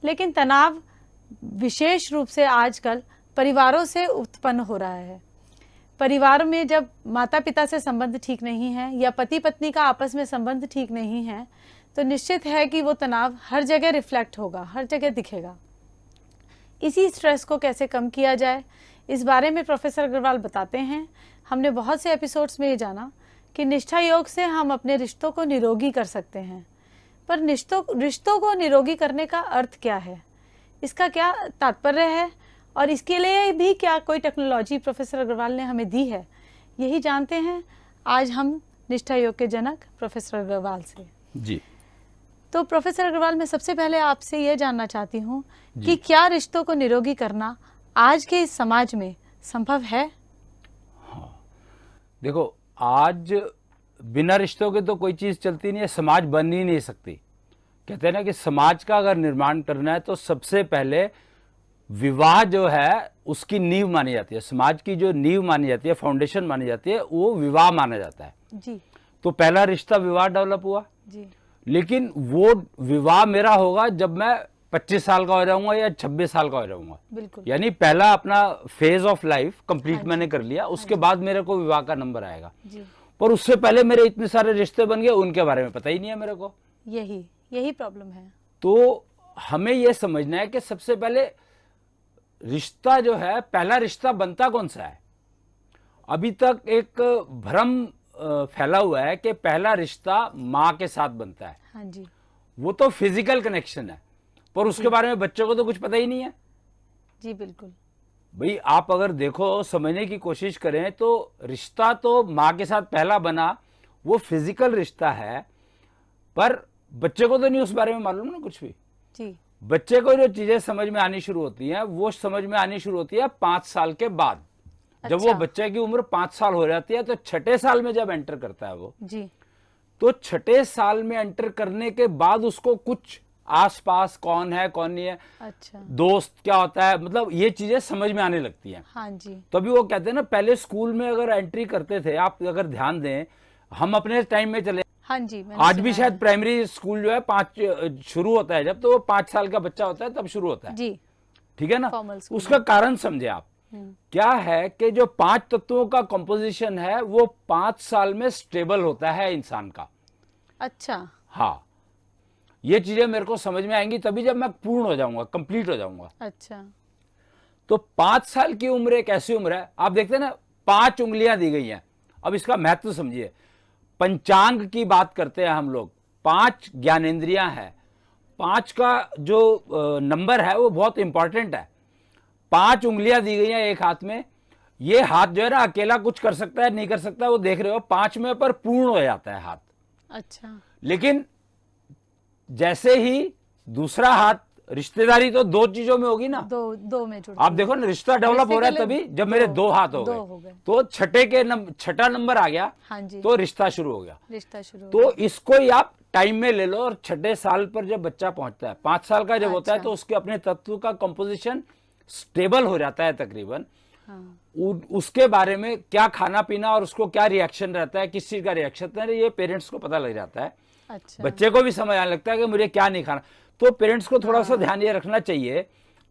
लेकिन तनाव विशेष रूप से आजकल परिवारों से उत्पन्न हो रहा है। परिवार में जब माता पिता से संबंध ठीक नहीं है या पति पत्नी का आपस में संबंध ठीक नहीं है, तो निश्चित है कि वो तनाव हर जगह रिफ्लेक्ट होगा, हर जगह दिखेगा। इसी स्ट्रेस को कैसे कम किया जाए, इस बारे में प्रोफेसर अग्रवाल बताते हैं। हमने बहुत से एपिसोड्स में ये जाना कि निष्ठा योग से हम अपने रिश्तों को निरोगी कर सकते हैं, पर रिश्तों को निरोगी करने का अर्थ क्या है, इसका क्या तात्पर्य है और इसके लिए भी क्या कोई टेक्नोलॉजी प्रोफेसर अग्रवाल ने हमें दी है, यही जानते हैं आज हम निष्ठा योग के जनक प्रोफेसर अग्रवाल से। जी। तो प्रोफेसर अग्रवाल, मैं सबसे पहले आपसे ये जानना चाहती हूँ कि क्या रिश्तों को निरोगी करना आज के इस समाज में संभव है? हाँ, देखो, आज बिना रिश्तों के तो कोई चीज चलती नहीं है, समाज बन ही नहीं सकती। कहते हैं ना कि समाज का अगर निर्माण करना है तो सबसे पहले विवाह जो है उसकी नींव मानी जाती है। समाज की जो नींव मानी जाती है, फाउंडेशन मानी जाती है, वो विवाह माना जाता है। जी। तो पहला रिश्ता विवाह डेवलप हुआ। जी। लेकिन वो विवाह मेरा होगा जब मैं 25 साल का हो जाऊंगा या 26 साल का हो जाऊंगा। बिल्कुल। यानी पहला अपना फेज ऑफ लाइफ कंप्लीट मैंने कर लिया, उसके बाद मेरे को विवाह का नंबर आएगा। जी। पर उससे पहले मेरे इतने सारे रिश्ते बन गए, उनके बारे में पता ही नहीं है मेरे को। यही प्रॉब्लम है। तो हमें यह समझना है कि सबसे पहले रिश्ता जो है, पहला रिश्ता बनता कौन सा है। अभी तक एक भ्रम फैला हुआ है कि पहला रिश्ता माँ के साथ बनता है। हाँ जी। वो तो फिजिकल कनेक्शन है, पर उसके बारे में बच्चों को तो कुछ पता ही नहीं है। जी बिल्कुल। भाई आप अगर देखो, समझने की कोशिश करें तो रिश्ता तो माँ के साथ पहला बना, वो फिजिकल रिश्ता है, पर बच्चे को तो नहीं उस बारे में मालूम ना कुछ भी। जी। बच्चे को जो चीजें समझ में आनी शुरू होती हैं, वो समझ में आनी शुरू होती है 5 साल के बाद। जब वो बच्चे की उम्र 5 साल हो जाती है तो 6ठे साल में जब एंटर करता है वो जी, तो 6ठे साल में एंटर करने के बाद उसको कुछ आसपास कौन है कौन नहीं है, अच्छा, दोस्त क्या होता है, मतलब ये चीजें समझ में आने लगती हैं। हाँ जी। तो अभी वो कहते हैं ना, पहले स्कूल में अगर एंट्री करते थे, आप अगर ध्यान दें, हम अपने टाइम में चले, हाँ जी, आज भी शायद प्राइमरी स्कूल जो है 5 शुरू होता है, जब तो वो 5 साल का बच्चा होता है तब शुरू होता है जी, ठीक है ना। उसका कारण समझे आप, क्या है कि जो 5 तत्वों का कंपोजिशन है वो 5 साल में स्टेबल होता है इंसान का। अच्छा, हाँ, ये चीजें मेरे को समझ में आएंगी तभी जब मैं पूर्ण हो जाऊंगा, कंप्लीट हो जाऊंगा। अच्छा, तो 5 साल की उम्र एक ऐसी उम्र है, आप देखते हैं ना 5 उंगलियां दी गई हैं। अब इसका महत्व समझिए, पंचांग की बात करते हैं हम लोग, 5 ज्ञानेंद्रियां हैं, 5 का जो नंबर है वो बहुत इंपॉर्टेंट है। 5 उंगलियां दी गई हैं एक हाथ में, ये हाथ जो है ना अकेला कुछ कर सकता है नहीं कर सकता, वो देख रहे हो 5 में, पर पूर्ण हो जाता है हाथ। अच्छा, लेकिन जैसे ही दूसरा हाथ, रिश्तेदारी तो 2 चीजों में होगी ना, दो में जुड़, आप देखो ना, रिश्ता डेवलप हो रहा है तभी जब मेरे 2 हाथ हो गए, तो 6ठा नंबर आ गया। हाँ जी, तो रिश्ता शुरू हो गया। रिश्ता शुरू तो इसको ही आप टाइम में ले लो, और 6ठे साल पर जब बच्चा पहुंचता है, 5 साल का जब होता है, तो उसके अपने तत्व का कंपोजिशन स्टेबल हो जाता है तकरीबन। हाँ, उसके बारे में क्या खाना पीना और उसको क्या रिएक्शन रहता है, किस चीज का रिएक्शन है, ये पेरेंट्स को पता लग जाता है। अच्छा, बच्चे को भी समझ आने लगता है कि मुझे क्या नहीं खाना। तो पेरेंट्स को थोड़ा सा ध्यान ये रखना चाहिए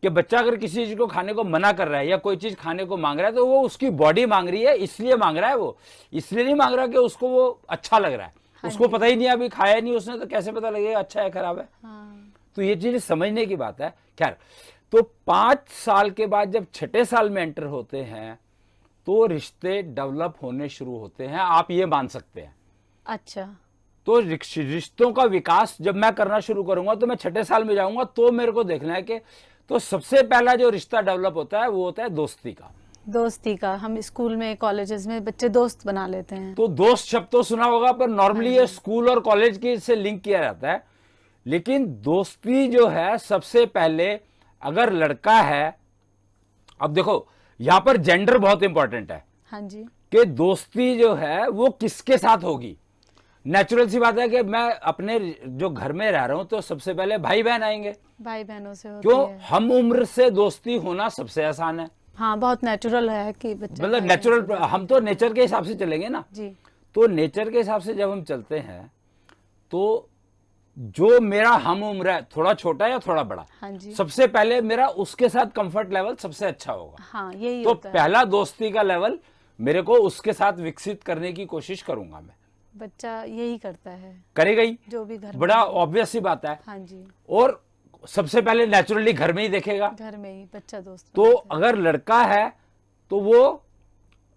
कि बच्चा अगर किसी चीज को खाने को मना कर रहा है या कोई चीज खाने को मांग रहा है, तो वो उसकी बॉडी मांग रही है, इसलिए मांग रहा है, वो इसलिए नहीं मांग रहा कि उसको वो अच्छा लग रहा है। उसको पता ही नहीं, अभी खाया नहीं उसने, तो कैसे पता लगेगा अच्छा है खराब है। तो ये चीज समझने की बात है। खैर, तो 5 साल के बाद जब 6ठे साल में एंटर होते हैं तो रिश्ते डेवलप होने शुरू होते हैं, आप ये मान सकते हैं। अच्छा, तो रिश्तों का विकास जब मैं करना शुरू करूंगा तो मैं 6ठे साल में जाऊंगा, तो मेरे को देखना है कि तो सबसे पहला जो रिश्ता डेवलप होता है वो होता है दोस्ती का। हम स्कूल में, कॉलेजेस में बच्चे दोस्त बना लेते हैं। तो दोस्त शब्द तो सुना होगा, पर नॉर्मली ये स्कूल और कॉलेज के से लिंक किया जाता है। लेकिन दोस्ती जो है, सबसे पहले अगर लड़का है, अब देखो यहां पर जेंडर बहुत इंपॉर्टेंट है। हाँ जी, कि दोस्ती जो है वो किसके साथ होगी। नेचुरल सी बात है कि मैं अपने जो घर में रह रहा हूं तो सबसे पहले भाई बहन आएंगे, भाई बहनों से होती क्यों है। हम उम्र से दोस्ती होना सबसे आसान है। हाँ, बहुत नेचुरल है कि बच्चे, मतलब नेचुरल, हम तो नेचर के हिसाब से चलेंगे ना जी। तो नेचर के हिसाब से जब हम चलते हैं तो जो मेरा हम उम्र है, थोड़ा छोटा या थोड़ा बड़ा, हाँ जी, सबसे पहले मेरा उसके साथ कंफर्ट लेवल सबसे अच्छा होगा। हाँ यही तो होता है। पहला दोस्ती का लेवल मेरे को उसके साथ विकसित करने की कोशिश करूंगा मैं। बच्चा यही करता है, करेगा ही, जो भी घर में बड़ा हो। ऑब्वियस सी बात है। हाँ जी, और सबसे पहले नेचुरली घर में ही देखेगा। घर में ही बच्चा दोस्त तो बनाता है। अगर लड़का है तो वो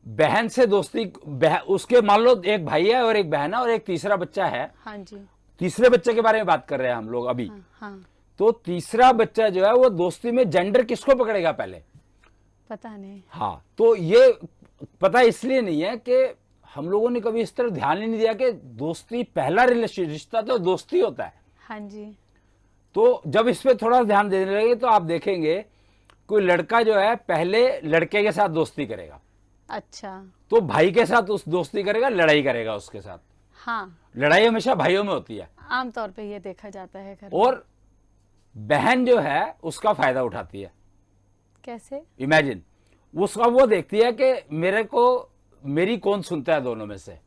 बहन से दोस्ती, उसके मान लो एक भाई है और एक बहन है और एक तीसरा बच्चा है। हाँ जी, तीसरे बच्चे के बारे में बात कर रहे हैं हम लोग अभी। हाँ, हाँ, तो तीसरा बच्चा जो है वो दोस्ती में जेंडर किसको पकड़ेगा पहले? पता नहीं। हाँ, तो ये पता इसलिए नहीं है कि हम लोगों ने कभी इस तरह ध्यान ही नहीं दिया कि दोस्ती पहला रिश्ता तो दोस्ती होता है। हाँ जी, तो जब इस पे थोड़ा ध्यान देने लगे तो आप देखेंगे कोई लड़का जो है पहले लड़के के साथ दोस्ती करेगा, अच्छा, तो भाई के साथ उस दोस्ती करेगा, लड़ाई करेगा उसके साथ। हाँ, लड़ाई हमेशा भाइयों में होती है। आमतौर पे ये देखा जाता है घर में। और बहन जो है उसका फायदा उठाती है। कैसे? इमेजिन, उसका वो देखती है कि मेरी कौन सुनता है दोनों में से।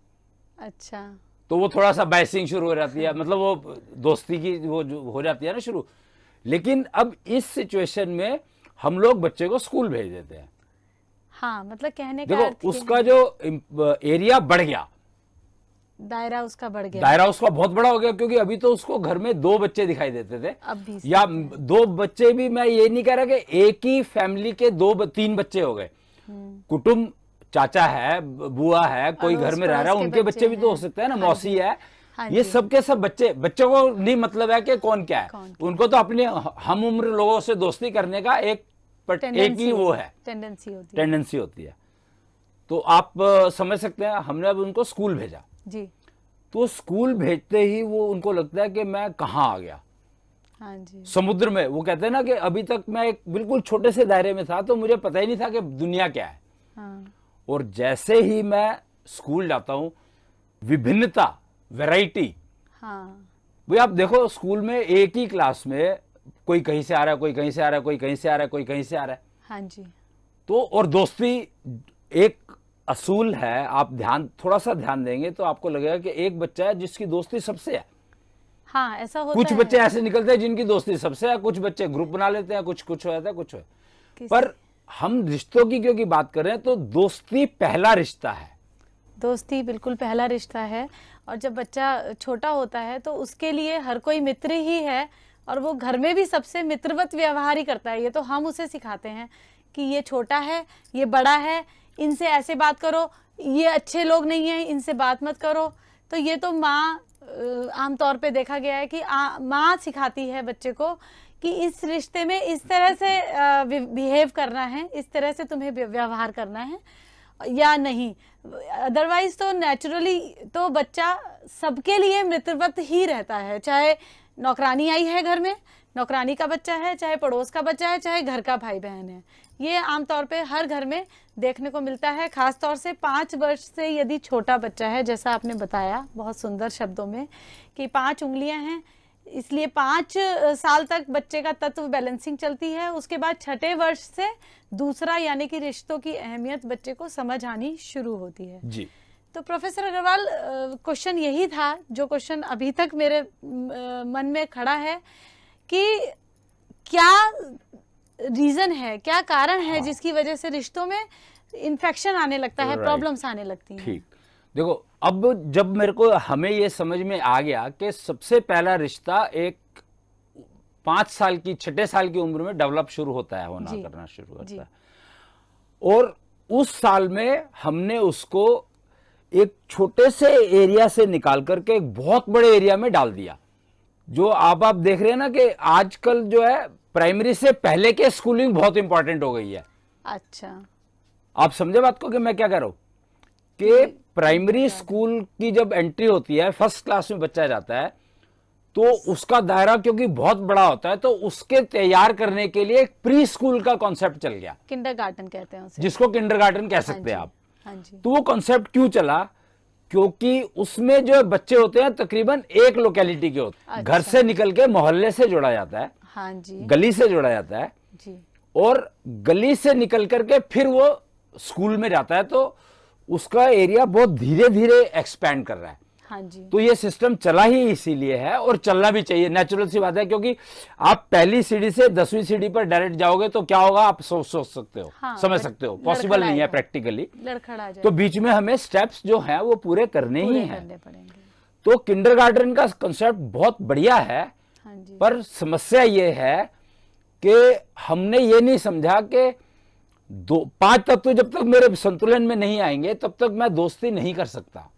अच्छा, तो वो थोड़ा सा बाइसिंग शुरू हो जाती है, मतलब वो दोस्ती की वो जो हो जाती है ना शुरू। लेकिन अब इस सिचुएशन में हम लोग बच्चे को स्कूल भेज देते हैं। हाँ, मतलब कहने का अर्थ देखो ये उसका है, जो एरिया बढ़ गया, दायरा उसका बढ़ गया। दायरा उसका बहुत बड़ा हो गया, क्योंकि अभी तो उसको घर में 2 बच्चे दिखाई देते थे, अब भी या 2 बच्चे भी, मैं ये नहीं कह रहा कि एक ही फैमिली के 3 बच्चे हो गए। कुटुंब, चाचा है, बुआ है, कोई घर में रह रहा है, पड़ोस के उनके बच्चे भी तो हो हैं। सकते हैं ना, हाँ मौसी जी, है। हाँ ये जी, सबके सब बच्चों को नहीं मतलब है कि कौन क्या है, कौन उनको तो अपने हम उम्र लोगों से दोस्ती करने का एक ही वो है, टेंडेंसी होती है। तो आप समझ सकते हैं, हमने अब उनको स्कूल भेजा, जी, तो स्कूल भेजते ही वो उनको लगता है कि मैं कहाँ आ गया, हाँ जी, समुद्र में। वो कहते हैं ना कि अभी तक मैं एक बिल्कुल छोटे से दायरे में था, तो मुझे पता ही नहीं था कि दुनिया क्या है। हाँ, और जैसे ही मैं स्कूल जाता हूं, विभिन्नता, वैरायटी। हाँ, भाई आप देखो स्कूल में एक ही क्लास में कोई कहीं से आ रहा है, कोई कहीं से आ रहा है, कोई कहीं से आ रहा है, कोई कहीं से आ रहा है। हाँ जी, तो और दोस्ती एक असूल है, आप थोड़ा सा ध्यान देंगे तो आपको लगेगा कि एक बच्चा है जिसकी दोस्ती सबसे है। हाँ, ऐसा होता कुछ है। बच्चे ऐसे निकलते हैं जिनकी दोस्ती सबसे है, कुछ बच्चे ग्रुप बना लेते हैं, कुछ हो जाता है, कुछ हो। पर हम रिश्तों की क्योंकि बात कर रहे हैं, तो दोस्ती पहला रिश्ता है। दोस्ती बिल्कुल पहला रिश्ता है। और जब बच्चा छोटा होता है तो उसके लिए हर कोई मित्र ही है, और वो घर में भी सबसे मित्रवत व्यवहार ही करता है। ये तो हम उसे सिखाते हैं कि ये छोटा है, ये बड़ा है, इनसे ऐसे बात करो, ये अच्छे लोग नहीं हैं, इनसे बात मत करो। तो ये तो माँ आमतौर पे देखा गया है कि माँ सिखाती है बच्चे को कि इस रिश्ते में इस तरह से बिहेव करना है, इस तरह से तुम्हें व्यवहार करना है या नहीं। अदरवाइज तो नेचुरली तो बच्चा सबके लिए मित्रवत ही रहता है, चाहे नौकरानी आई है घर में, नौकरानी का बच्चा है, चाहे पड़ोस का बच्चा है, चाहे घर का भाई बहन है। ये आमतौर पे हर घर में देखने को मिलता है। खास तौर से 5 वर्ष से यदि छोटा बच्चा है, जैसा आपने बताया बहुत सुंदर शब्दों में कि 5 उंगलियां हैं, इसलिए 5 साल तक बच्चे का तत्व बैलेंसिंग चलती है। उसके बाद 6ठे वर्ष से दूसरा यानी कि रिश्तों की अहमियत बच्चे को समझ आनी शुरू होती है जी। तो प्रोफेसर अग्रवाल, क्वेश्चन यही था जो क्वेश्चन अभी तक मेरे मन में खड़ा है कि क्या रीजन है, क्या कारण है जिसकी वजह से रिश्तों में इन्फेक्शन आने लगता है, प्रॉब्लम्स आने लगती हैं। ठीक, देखो अब जब हमें ये समझ में आ गया कि सबसे पहला रिश्ता एक 5 साल की 6ठे साल की उम्र में डेवलप शुरू होता है, होना करना शुरू होता है, और उस साल में हमने उसको एक छोटे से एरिया से निकाल करके एक बहुत बड़े एरिया में डाल दिया। जो आप देख रहे हैं ना कि आजकल जो है प्राइमरी से पहले के स्कूलिंग बहुत इंपॉर्टेंट हो गई है। अच्छा, आप समझे बात को कि मैं क्या कह रहा हूं कि प्राइमरी स्कूल की जब एंट्री होती है, फर्स्ट क्लास में बच्चा जाता है, तो उसका दायरा क्योंकि बहुत बड़ा होता है, तो उसके तैयार करने के लिए एक प्री स्कूल का कॉन्सेप्ट चल गया, किंडरगार्टन कहते हैं उसे, जिसको किंडरगार्टन कह सकते हैं आप। हाँ जी। तो वो कॉन्सेप्ट क्यों चला? क्योंकि उसमें जो बच्चे होते हैं तकरीबन एक लोकेलिटी के होते हैं। अच्छा। घर से निकल के मोहल्ले से जोड़ा जाता है, हाँ जी, गली से जोड़ा जाता है जी, और गली से निकल करके फिर वो स्कूल में जाता है, तो उसका एरिया बहुत धीरे धीरे एक्सपैंड कर रहा है। हाँ जी। तो ये सिस्टम चला ही इसीलिए है और चलना भी चाहिए, नेचुरल सी बात है, क्योंकि आप पहली सीढ़ी से 10वीं सीढ़ी पर डायरेक्ट जाओगे तो क्या होगा आप सोच सकते हो, हाँ, समझ सकते हो, पॉसिबल नहीं है प्रैक्टिकली। लड़खड़ा जाए तो बीच में हमें स्टेप्स जो हैं वो पूरे करने ही हैं। करने पड़ेंगे। तो किंडरगार्टन का कंसेप्ट बहुत बढ़िया है, हाँ जी। पर समस्या ये है कि हमने ये नहीं समझा कि 5 तत्व जब तक मेरे संतुलन में नहीं आएंगे तब तक मैं दोस्ती नहीं कर सकता।